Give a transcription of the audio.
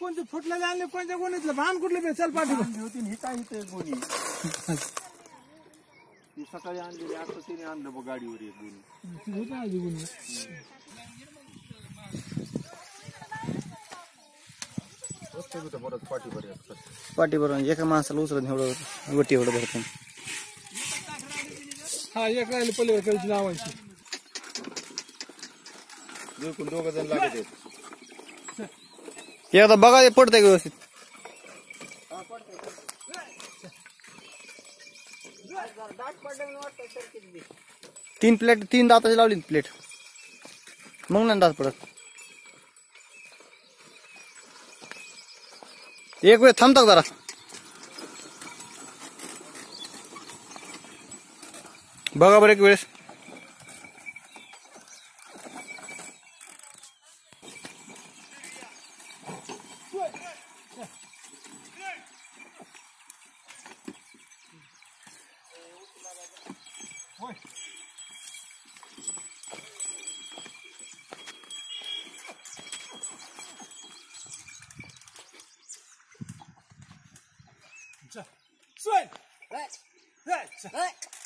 कोणते फुटलेले आणले कोणत्या कोणीतलं भान कुठलं चल पाठवून होती ही काय इथे गोणी ती सकाळी आणलेली आता तिने आणलं बघ गाडीवर एक गोणी पाठी बरोबर एका माणसाला उचलून एवढं वटी एवढं भरतो हा एक राहिले पलीकडे कळची लावायची दोघ जण लागत एकदा बघा पडतंय व्यवस्थित तीन दाताची लावली प्लेट मग नाही दात पडत एक वेळ थांबतात जरा बघा बरं एक वेळेस Swing! Right! Right!